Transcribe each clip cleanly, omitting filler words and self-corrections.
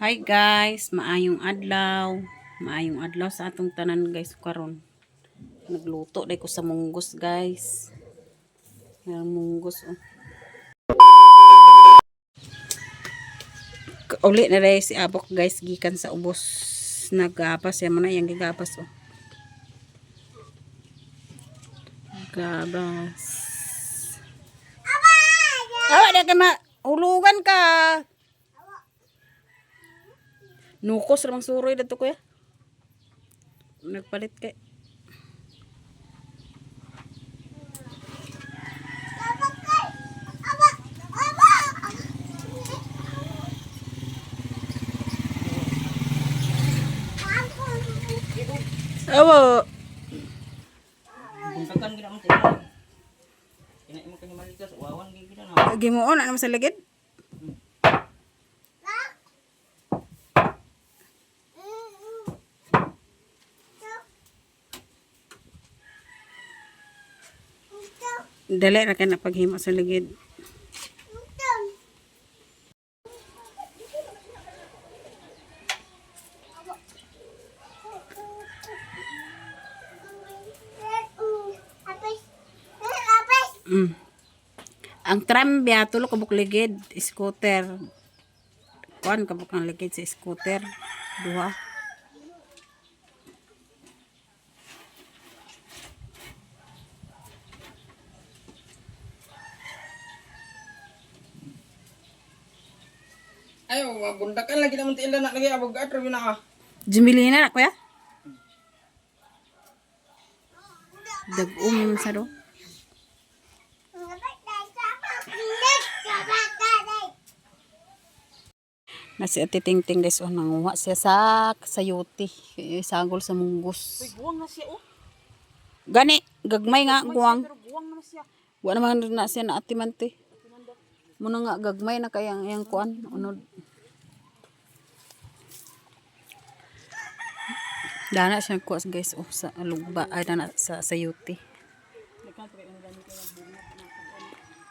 Hi guys, maayong adlaw. Maayong adlaw sa atong tanan guys karon. Nagluto day ko sa munggos guys. Yung munggos oh. Uli na day si Abok guys gikan sa ubos. Nagapas yan mo na yung gigapas oh. Gabas. Awa na ka ulugan ka. Nukos ramang suroy dito kuya. Nagpalit kay. Awa. Buntakan gina mo tayo. Kinain mo kanya maligas, wawan gina na. Gimuon ano sa ligid? Dali ra ka na paghimo sa ligid. Ang tram biya tulo kabuk ligid, scooter. Kuan kabuk ang ligid sa scooter. Duha. Ayo, buntakan lagi naman tayo na lagi abog atro na ah. Jumilina na kuya? Dag-um sa do. Nasi ati ting-ting guys oh nanguha siya sa sayuti, sagol sa munggos. Uy, buwang na siya oh. Gani gagmay nga guwang. Pero buwang na siya. Wa naman na siya na atimante. Muna nga gagmay na kayang yang kuan unod. Dana siya kuha guys oh sa lugba ay dana sa sayuti.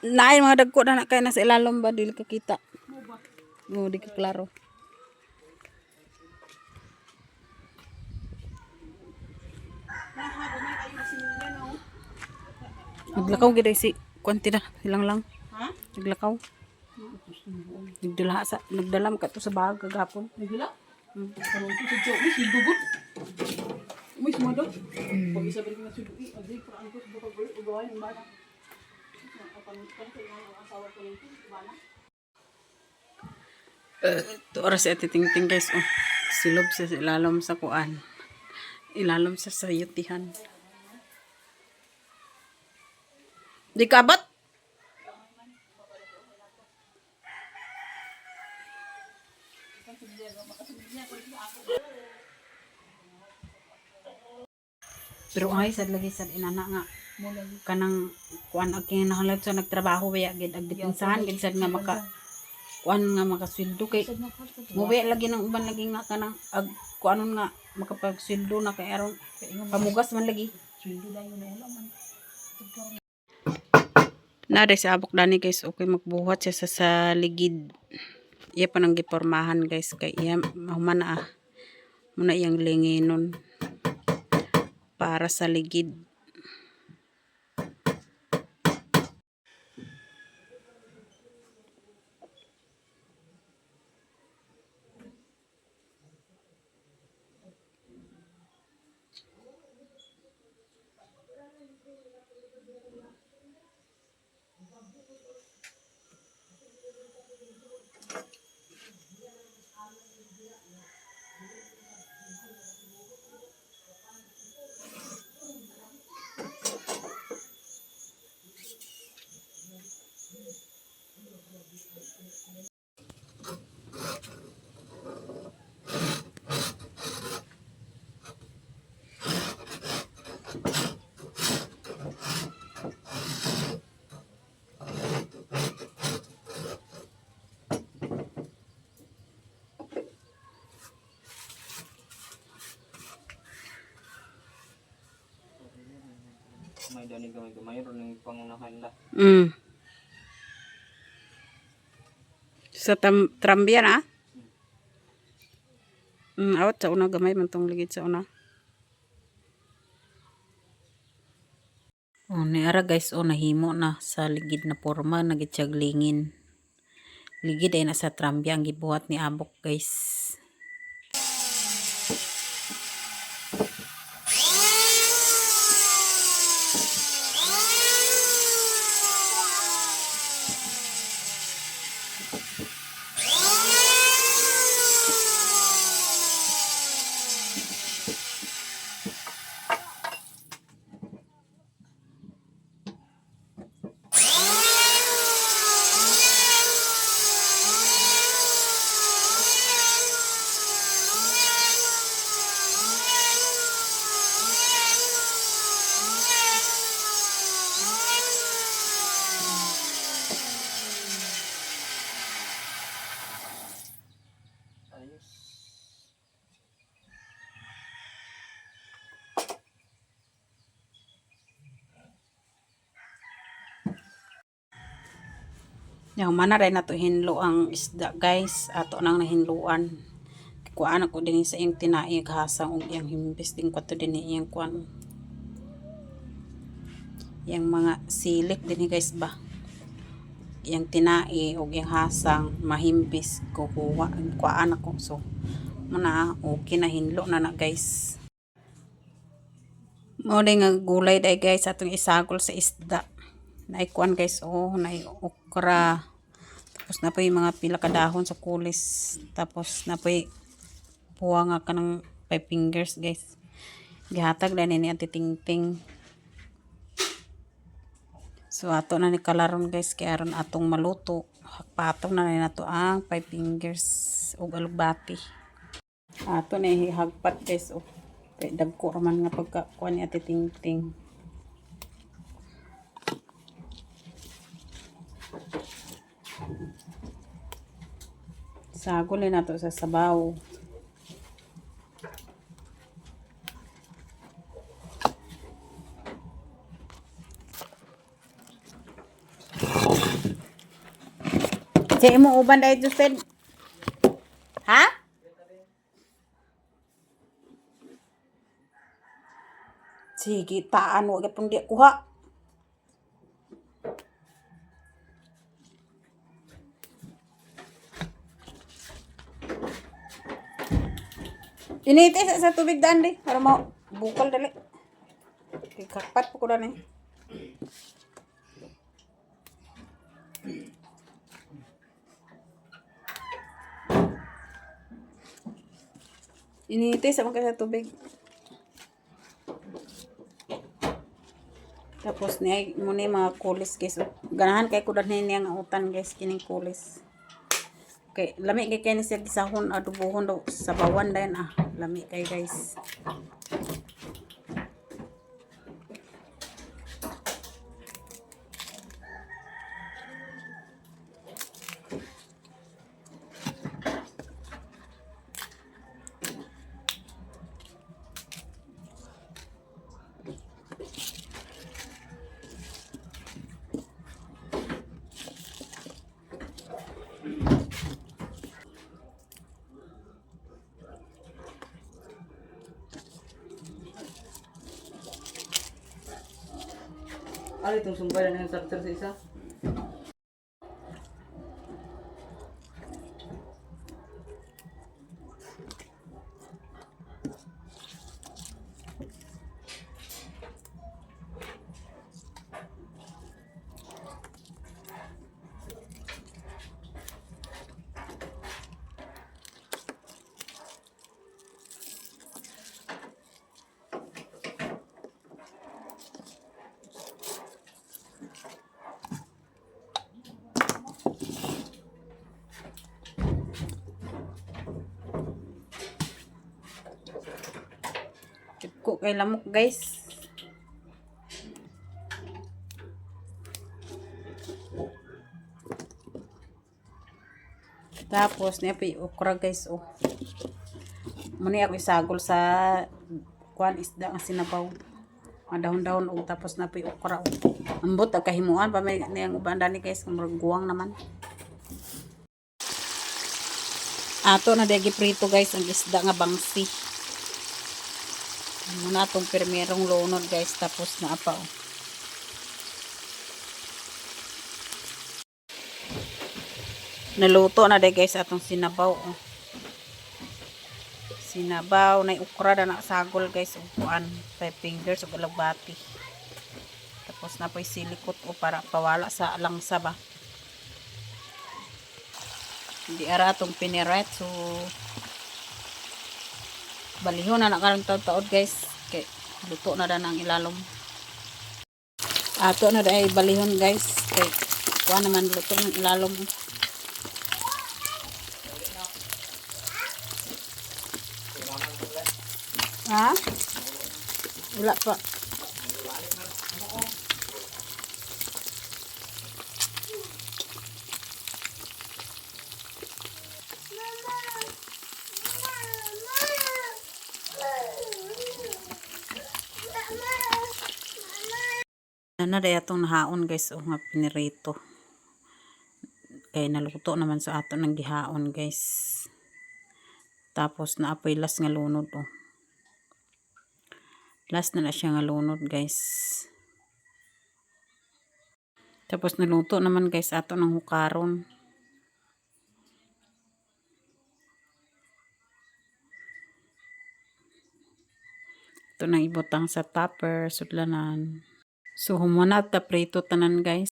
Naay mga dagko dana kay nasa ilalom ba dili ka kita. No, di ka klaro. Naglakaw gid si kwantida silang lang. Ha? Naglakaw. Nagdalam ka to sa bag kagapon. Nagila? Karon to sa jo, mi sildugot. Uy, sumado. Pag isa balik na sildugi, adi para ang kus baka balik ugaway ng bana. Apan kan sa ang asawa ko nito, bana. To oras ati ting-ting guys oh. Silob sa ilalom sa kuan. Ilalom sa sayutihan. Di ka abot? Pero ay sad lagi sad inana nga kanang kuan ang kinahanglan sa nagtrabaho waya gid ag dipinsahan gid sad nga maka kuan nga makasweldo kay muwi lagi ng uban lagi nga kanang ag kuanon nga makapagsweldo na kay aron pamugas man lagi sweldo dayon na man na day sa abok dani guys okay magbuhat siya sa ligid iya pa nang gipormahan guys kay iya mahuman na muna iyang linginon para sa ligid. May dani gamay-gamay ron ng pangunahan la. Sa trambian Awat sa una gamay man tong ligid sa una. Oh, ni ara guys, oh nahimo na sa ligid na porma, nagitsaglingin. Ligid ay nasa trambya ang gibuhat ni Abok guys. Yung mana rin na to hinlo ang isda guys. Ato nang nahinluan. Kuan ako din sa iyang tinaig hasang og iyang himbis din ko to din iyang kuan. Yang mga silik din guys ba. Yang tinai og yang hasang mahimbis ko kuan ako. So muna okay na hinlo na guys. Mo nga gulay day guys atong isagol sa isda. Naikuan guys, oh, nay okra. Tapos na po yung mga pila kadahon sa kulis. Tapos na po yung puwa nga ka ng 5 fingers guys. Gihatag na ni Ate Tingting. So ato na ni kalaron guys, kaya aron atong maluto. Hakpatong na nato ang 5 fingers ug alugbati. Ato na hagpat guys, oh. Kay dagko raman nga pagkakuan ni Ate Tingting. Sagol na to sa sabaw. Sige mo uban dahil Justin. Ha? Sige, taan mo. Gapong di kuha. Initi sa tubig daan di. Para mo bukal dali. Kakpat po ko na eh. Initi sa mga sa tubig. Tapos niya mo ni mga kulis guys. Ganahan kay kudan niya nga utan guys kining kulis. Okay, lami kay kani siya gisahon adubohon do sa bawan din lami kay guys. Ano itong sumbayan ng starter sa isa? Ko kay lamok guys. Tapos niya pa okra guys, oh. Muna ako isagol sa kuan isda nga sinabaw. Dahon-dahon og tapos na pa okra, oh. Ambot ang kahimuan pa may niyang uban dani guys, kung guwang naman. Ato na dagi prito guys ang isda nga bangsi. Muna itong primerong lunod guys, tapos na apa oh. Naluto na dahil guys atong sinabaw oh. Sinabaw na ukra na nakasagol guys ug kuan 5 fingers ug alagbati. Tapos na po'y silikot o para pawala sa langsa ba. Hindi ara atong piniret so balihon na nakarang taod guys kay luto na ang ilalom. Ato na dahil balihon guys kay kuan naman luto ng ilalom. Ha? Wala pa. Na daya itong nahaon guys o nga pinirito. Kaya naluto naman sa ato ng gihaon guys. Tapos naapoy last nga lunod oh. Last na siya nga lunod guys. Tapos naluto naman guys ato ng hukaron. Ito nang ibutang sa tupper, sudlanan. So humuna ta prito tanan guys.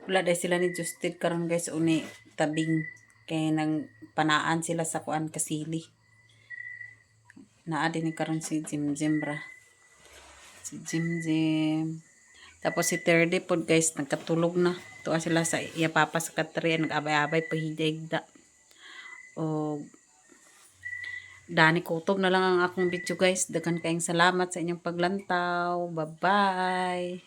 Wala dahil sila ni Justin karon guys uni tabing kay nang panaan sila sa kuan kasili. Naa din ni karon si Jimjim ra. Si Jimjim. Tapos si Terdy pod guys nagkatulog na. Tuwa sila sa iya papa sa katri nag-abay-abay pahigda. O Dani kutob na lang ang akong video guys. Daghan kayong salamat sa inyong paglantaw. Bye-bye.